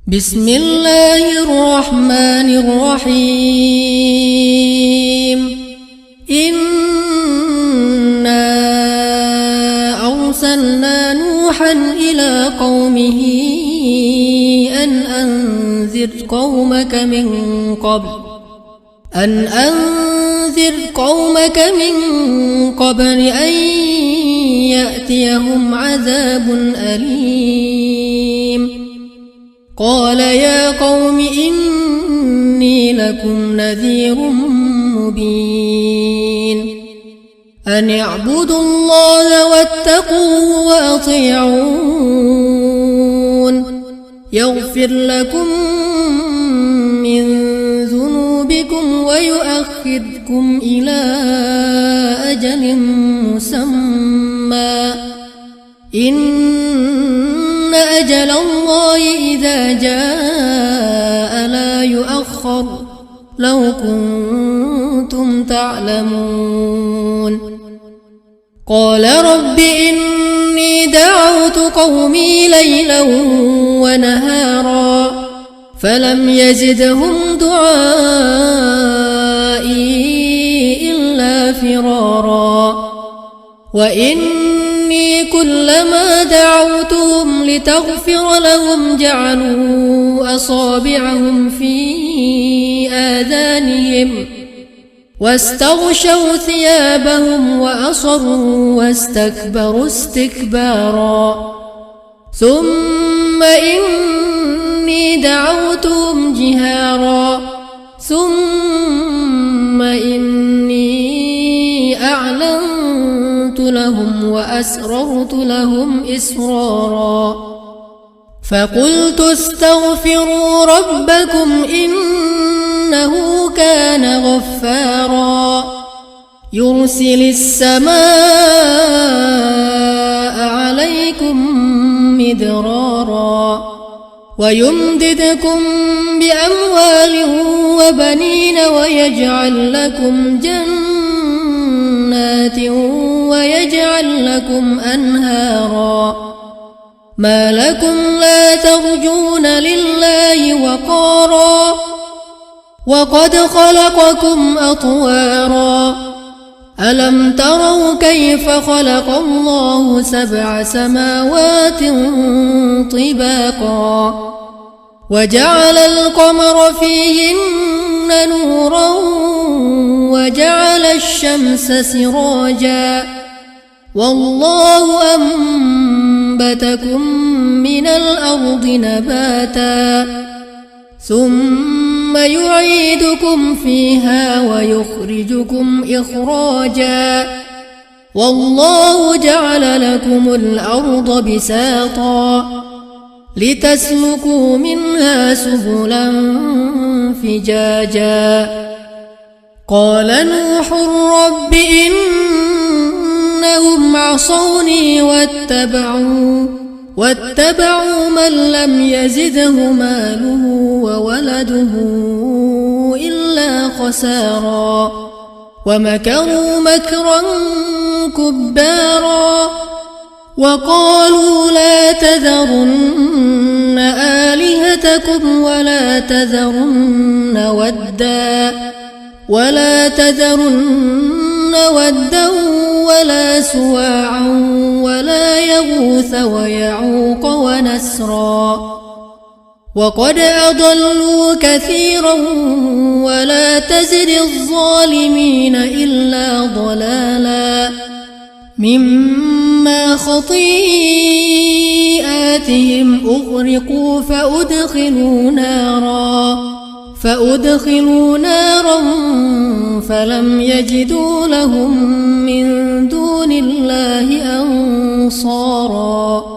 بسم الله الرحمن الرحيم إنا أرسلنا نوحا إلى قومه أن أنذر قومك من قبل أن يأتيهم عذاب أليم قال يا قوم إني لكم نذير مبين أن اعبدوا الله واتقوه وأطيعون يغفر لكم من ذنوبكم ويؤخركم إلى أجل مسمى إن أجل الله إذا جاء لا يؤخر لو كنتم تعلمون قال رب إني دعوت قومي ليلا ونهارا فلم يزدهم دعائي إلا فرارا وإني كلما دعوتهم لتغفر لهم جعلوا أصابعهم في آذانهم واستغشوا ثيابهم وأصروا واستكبروا استكبارا ثم إني دعوتهم جهارا ثم إني أعلنت لهم وأسررت لهم إسرارا فقلت استغفروا ربكم إنه كان غفارا يرسل السماء عليكم مدرارا ويمددكم بأموال وبنين ويجعل لكم جنات ويجعل لكم أنهارا ما لكم لا ترجون لله وقارا وقد خلقكم أطوارا ألم تروا كيف خلق الله 7 سماوات طباقا وجعل القمر فيهن نورا وجعل الشمس سراجا والله أنبتكم من الأرض نباتا ثم يعيدكم فيها ويخرجكم إخراجا والله جعل لكم الأرض بساطا لتسلكوا منها سبلا فجاجا قال نوح رب إنهم عصوني واتبعوا من لم يزده ماله وولده إلا خسارا ومكروا مكرا كبارا وقالوا لا تذرن آلهتكم ولا تذرن ودا ولا سواعا ولا يغوث ويعوق ونسرا وقد أضلوا كثيرا ولا تزد الظالمين إلا ضلالا مما خطيئاتهم أغرقوا فأدخلوا نارا فلم يجدوا لهم من دون الله أنصارا